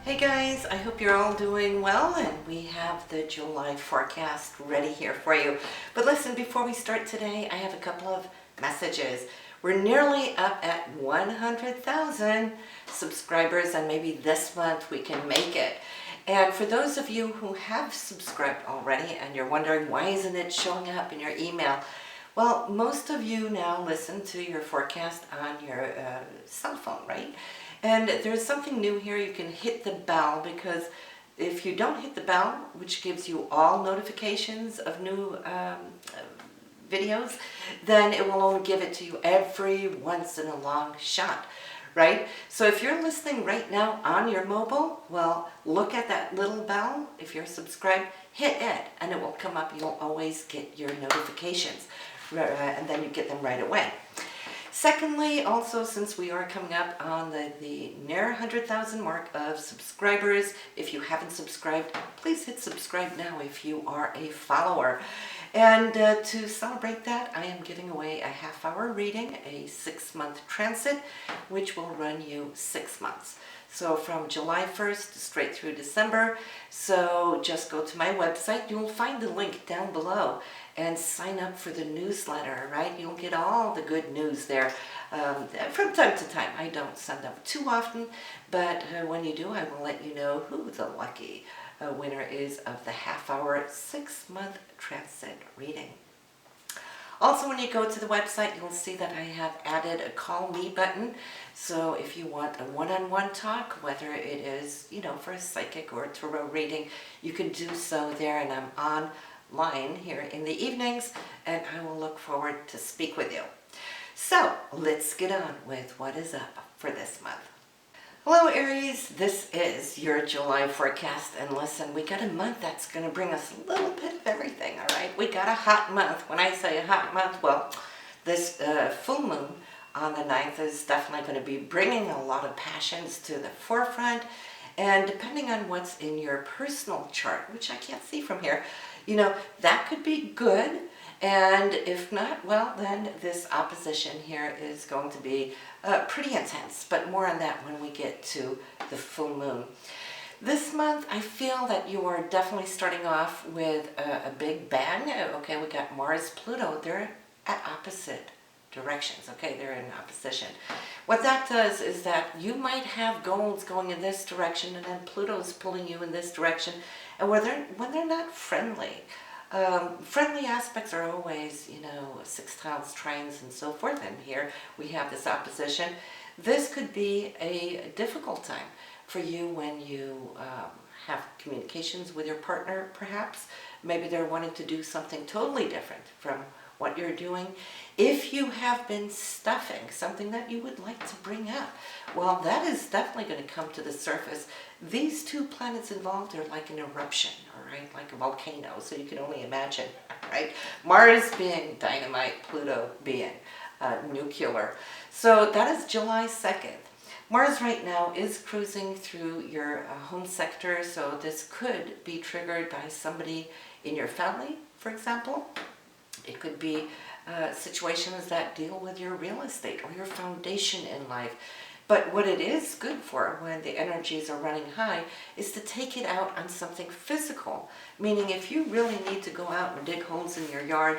Hey guys, I hope you're all doing well, and we have the July forecast ready here for you. But listen, before we start today, I have a couple of messages. We're nearly up at 100,000 subscribers, and maybe this month we can make it. And for those of you who have subscribed already and you're wondering why isn't it showing up in your email, well, most of you now listen to your forecast on your cell phone, right? And there's something new here. You can hit the bell, because if you don't hit the bell, which gives you all notifications of new videos, then it will only give it to you every once in a long shot, right? So if you're listening right now on your mobile, well, look at that little bell. If you're subscribed, hit it and it will come up. You'll always get your notifications, and then you get them right away. Secondly, also, since we are coming up on the near 100,000 mark of subscribers, if you haven't subscribed, please hit subscribe now if you are a follower. And to celebrate that, I am giving away a half-hour reading, a 6-month transit, which will run you 6 months. So from July 1st straight through December. So just go to my website. You'll find the link down below and sign up for the newsletter, right? You'll get all the good news there from time to time. I don't send them too often, but when you do, I will let you know who the lucky winner is of the half-hour 6-month transit reading. Also, when you go to the website, you'll see that I have added a call me button. So if you want a one-on-one talk, whether it is, for a psychic or a tarot reading, you can do so there, and I'm online here in the evenings, and I will look forward to speak with you. So let's get on with what is up for this month. Hello Aries, this is your July forecast, and listen, we got a month that's going to bring us a little bit of everything, all right? We got a hot month. When I say a hot month, well, this full moon on the 9th is definitely going to be bringing a lot of passions to the forefront, and depending on what's in your personal chart, which I can't see from here, that could be good. And if not, well, then this opposition here is going to be pretty intense, but more on that when we get to the full moon. This month, I feel that you are definitely starting off with a big bang. Okay, we got Mars, Pluto. They're at opposite directions. Okay, they're in opposition. What that does is that you might have goals going in this direction, and then Pluto's pulling you in this direction. And when they're not friendly, friendly aspects are always, sextiles, trines, and so forth. And here we have this opposition. This could be a difficult time for you when you have communications with your partner, perhaps. Maybe they're wanting to do something totally different from what you're doing. If you have been stuffing something that you would like to bring up, well, that is definitely going to come to the surface. These two planets involved are like an eruption, all right, like a volcano, so you can only imagine, right? Mars being dynamite, Pluto being nuclear. So that is July 2nd. Mars right now is cruising through your home sector, so this could be triggered by somebody in your family, for example. It could be situations that deal with your real estate or your foundation in life. But what it is good for when the energies are running high is to take it out on something physical. Meaning if you really need to go out and dig holes in your yard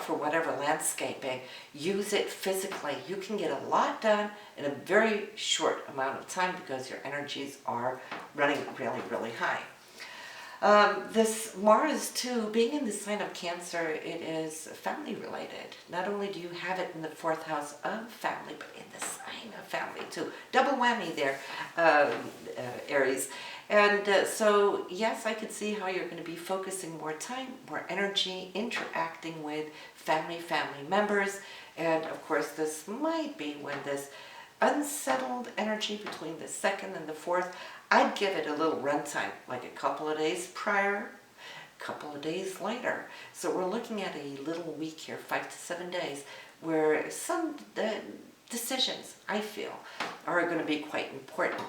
for whatever landscaping, use it physically. You can get a lot done in a very short amount of time because your energies are running really, really high. This Mars too, being in the sign of Cancer, it is family related. Not only do you have it in the 4th house of family, but in the sign of family too. Double whammy there, Aries. And so yes, I could see how you're going to be focusing more time, more energy, interacting with family members. And of course, this might be when this unsettled energy between the 2nd and the 4th, I'd give it a little runtime, like a couple of days prior, a couple of days later. So we're looking at a little week here, 5 to 7 days, where some decisions, I feel, are going to be quite important.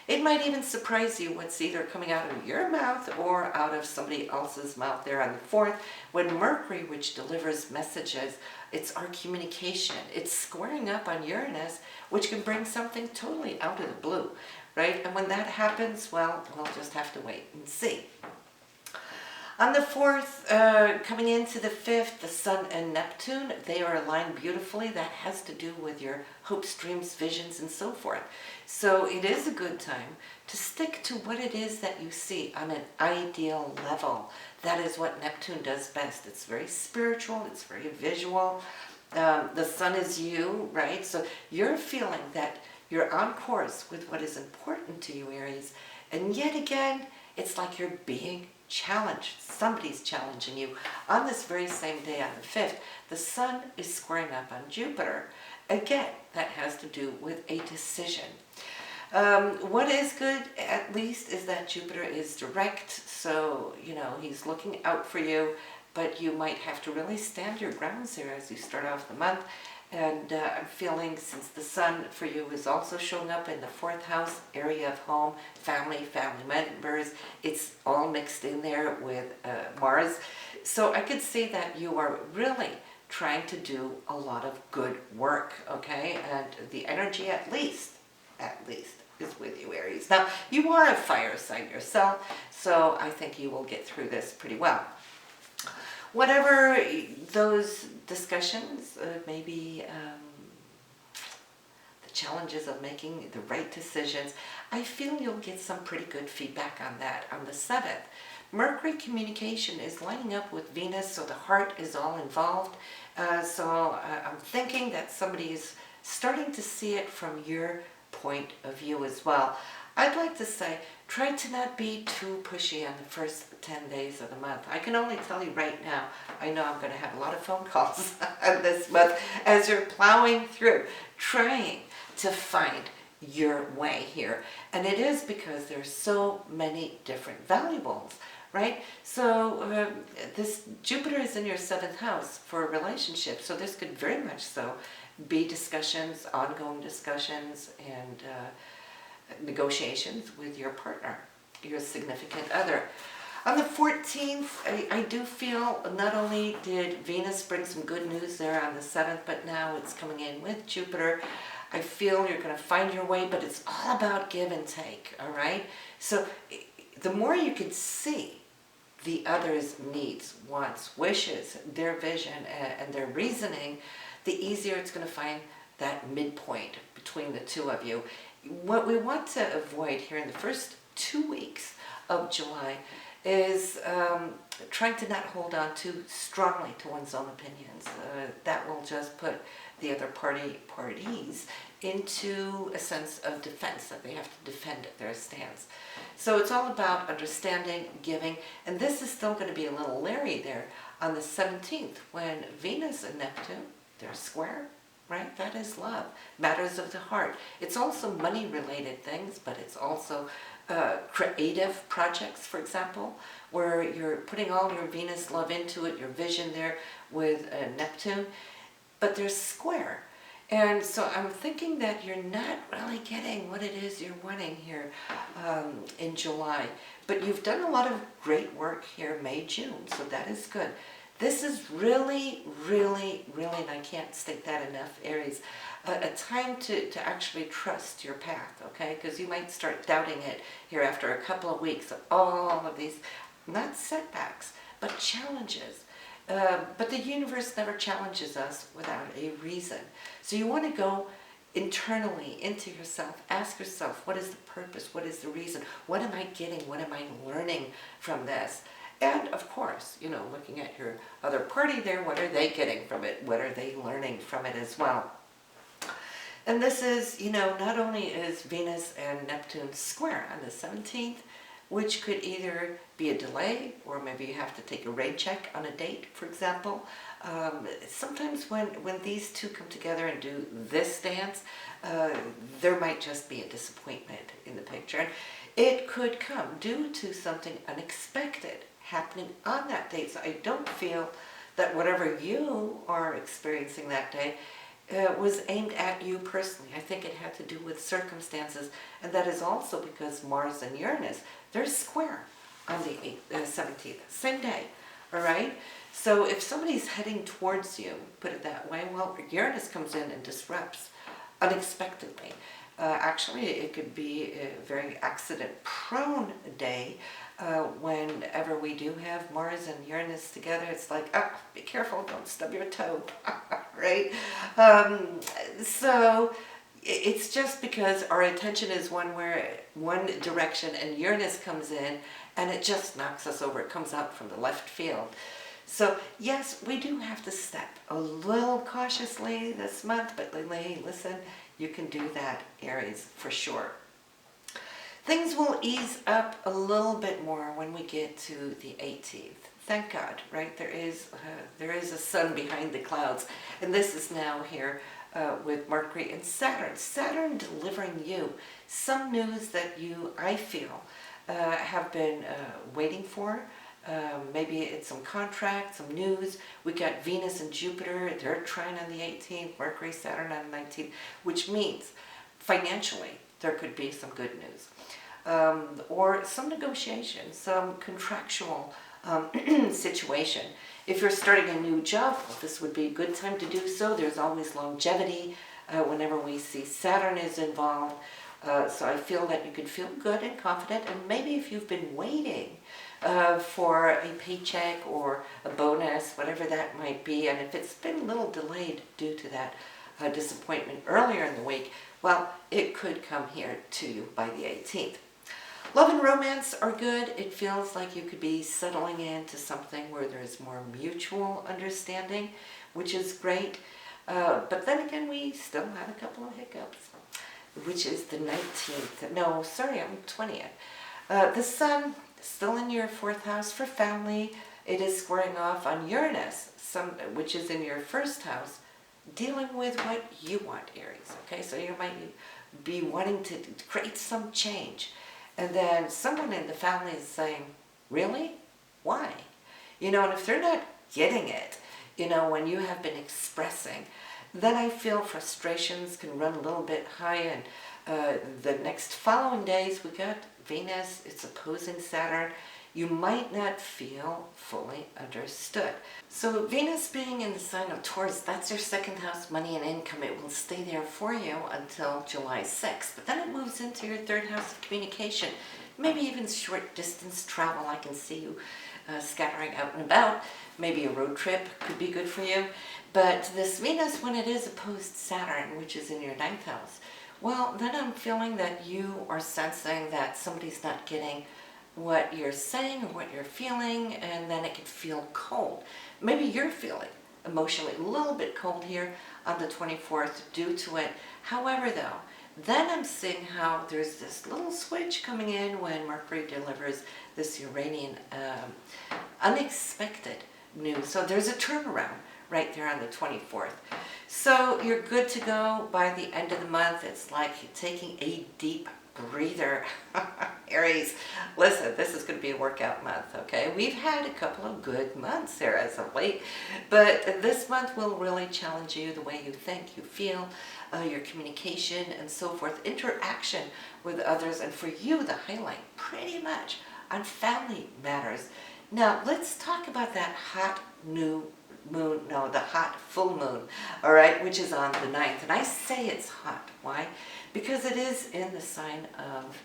It It might even surprise you what's either coming out of your mouth or out of somebody else's mouth there on the 4th, when Mercury, which delivers messages, it's our communication. It's squaring up on Uranus, which can bring something totally out of the blue, right? And when that happens, well, we'll just have to wait and see. On the 4th, coming into the 5th, the Sun and Neptune, they are aligned beautifully. That has to do with your hopes, dreams, visions, and so forth. So it is a good time to stick to what it is that you see on an ideal level. That is what Neptune does best. It's very spiritual, it's very visual. The Sun is you, right? So you're feeling that you're on course with what is important to you, Aries. And yet again, it's like you're being challenged. Somebody's challenging you. On this very same day, on the 5th, the Sun is squaring up on Jupiter. Again, that has to do with a decision. What is good, at least, is that Jupiter is direct, so, he's looking out for you, but you might have to really stand your grounds here as you start off the month. And I'm feeling, since the Sun for you is also showing up in the 4th house, area of home, family members, it's all mixed in there with Mars. So I could see that you are really trying to do a lot of good work, okay? And the energy at least, is with you, Aries. Now, you are a fire sign yourself, so I think you will get through this pretty well. Whatever those discussions, maybe the challenges of making the right decisions, I feel you'll get some pretty good feedback on that. On the 7th, Mercury communication is lining up with Venus, so the heart is all involved. I'm thinking that somebody is starting to see it from your point of view as well. I'd like to say, try to not be too pushy on the first 10 days of the month. I can only tell you right now, I know I'm going to have a lot of phone calls this month as you're plowing through, trying to find your way here. And it is because there's so many different valuables, right? So this Jupiter is in your 7th house for a relationship, so this could very much so be discussions, ongoing discussions, and negotiations with your partner, your significant other. On the 14th, I do feel not only did Venus bring some good news there on the 7th, but now it's coming in with Jupiter. I feel you're going to find your way, but it's all about give and take, all right? So the more you can see the other's needs, wants, wishes, their vision, and their reasoning, the easier it's going to find that midpoint between the two of you. What we want to avoid here in the first 2 weeks of July is trying to not hold on too strongly to one's own opinions. That will just put the other parties into a sense of defense, that they have to defend their stance. So it's all about understanding, giving, and this is still going to be a little leery there on the 17th when Venus and Neptune, they're square, right? That is love, matters of the heart. It's also money-related things, but it's also creative projects, for example, where you're putting all your Venus love into it, your vision there with Neptune, but they're square. And so I'm thinking that you're not really getting what it is you're wanting here in July. But you've done a lot of great work here May, June, so that is good. This is really, really, really, and I can't state that enough, Aries, a time to actually trust your path, okay? Because you might start doubting it here after a couple of weeks of all of these, not setbacks, but challenges. But the universe never challenges us without a reason. So you want to go internally into yourself, ask yourself, what is the purpose? What is the reason? What am I getting? What am I learning from this? And of course, looking at your other party there, what are they getting from it? What are they learning from it as well? And this is, not only is Venus and Neptune square on the 17th, which could either be a delay, or maybe you have to take a rain check on a date, for example. Sometimes when these two come together and do this dance, there might just be a disappointment in the picture. It could come due to something unexpected happening on that date. So I don't feel that whatever you are experiencing that day was aimed at you personally. I think it had to do with circumstances, and that is also because Mars and Uranus, they're square on the 17th, same day, all right? So if somebody's heading towards you, put it that way, well, Uranus comes in and disrupts unexpectedly. Actually, it could be a very accident-prone day. Whenever we do have Mars and Uranus together, it's like, oh, be careful, don't stub your toe, right? So it's just because our attention is one direction, and Uranus comes in and it just knocks us over. It comes out from the left field. So yes, we do have to step a little cautiously this month, but listen, you can do that, Aries, for sure. Things will ease up a little bit more when we get to the 18th. Thank God, right? There is a sun behind the clouds, and this is now here with Mercury and Saturn. Saturn delivering you some news that you, I feel, have been waiting for. Maybe it's some contract, some news. We got Venus and Jupiter, they're trine on the 18th, Mercury, Saturn on the 19th, which means financially there could be some good news. Or some negotiation, some contractual situation. If you're starting a new job, well, this would be a good time to do so. There's always longevity whenever we see Saturn is involved. So I feel that you could feel good and confident, and maybe if you've been waiting for a paycheck or a bonus, whatever that might be, and if it's been a little delayed due to that disappointment earlier in the week, well, it could come here to you by the 18th. Love and romance are good. It feels like you could be settling into something where there's more mutual understanding, which is great. But then again, we still have a couple of hiccups, which is the 19th. No, sorry, I'm 20th. The sun still in your 4th house for family. It is squaring off on Uranus, which is in your 1st house, dealing with what you want, Aries. Okay, so you might be wanting to create some change. And then someone in the family is saying, really? Why? You know, and if they're not getting it, you know, when you have been expressing, then I feel frustrations can run a little bit high. And the next following days, we got Venus, it's opposing Saturn. You might not feel fully understood. So Venus being in the sign of Taurus, that's your 2nd house, money and income. It will stay there for you until July 6th. But then it moves into your 3rd house of communication. Maybe even short distance travel. I can see you scattering out and about. Maybe a road trip could be good for you. But this Venus, when it is opposed Saturn, which is in your 9th house, well, then I'm feeling that you are sensing that somebody's not getting what you're saying or what you're feeling, and then it can feel cold. Maybe you're feeling emotionally a little bit cold here on the 24th due to it. However, though, then I'm seeing how there's this little switch coming in when Mercury delivers this Uranian unexpected news. So there's a turnaround right there on the 24th. So you're good to go by the end of the month. It's like taking a deep breather. Aries, listen, this is going to be a workout month, okay? We've had a couple of good months here as of late, but this month will really challenge you, the way you think, you feel, your communication and so forth, interaction with others, and for you, the highlight pretty much on family matters. Now, let's talk about that hot the hot full moon, all right, which is on the 9th. And I say it's hot. Why? Because it is in the sign of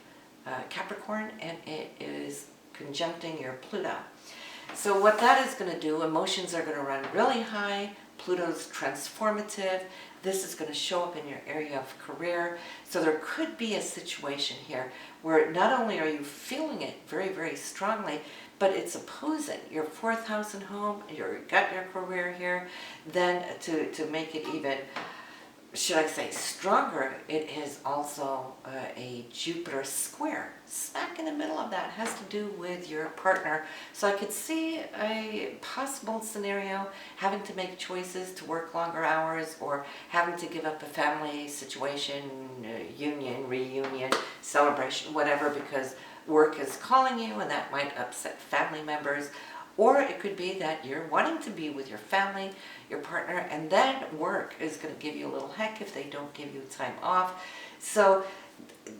Capricorn, and it is conjuncting your Pluto. So what that is going to do, emotions are going to run really high. Pluto's transformative. This is going to show up in your area of career. So there could be a situation here where not only are you feeling it very, very strongly, but it's opposing your 4th house and home. You've got your career here. Then to make it even, should I say, stronger, it is also a Jupiter square. Smack in the middle of that has to do with your partner. So I could see a possible scenario having to make choices to work longer hours, or having to give up a family situation, union, reunion, celebration, whatever, because work is calling you, and that might upset family members. Or it could be that you're wanting to be with your family, your partner, and then work is going to give you a little heck if they don't give you time off. So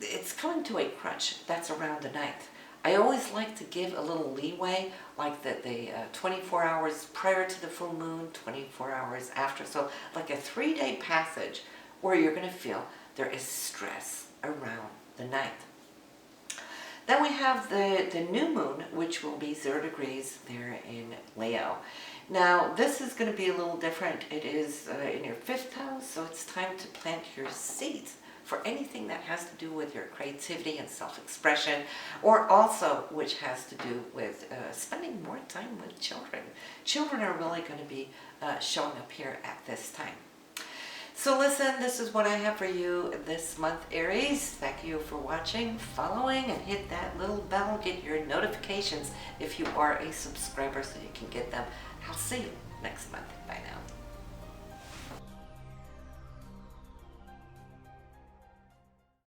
it's coming to a crunch. That's around the 9th. I always like to give a little leeway, like the 24 hours prior to the full moon, 24 hours after. So like a 3-day passage where you're going to feel there is stress around the 9th. Then we have the new moon, which will be 0 degrees there in Leo. Now, this is going to be a little different. It is in your 5th house, so it's time to plant your seeds for anything that has to do with your creativity and self-expression, or also which has to do with spending more time with children. Children are really going to be showing up here at this time. So listen, this is what I have for you this month, Aries. Thank you for watching, following, and hit that little bell. Get your notifications if you are a subscriber so you can get them. I'll see you next month. Bye now.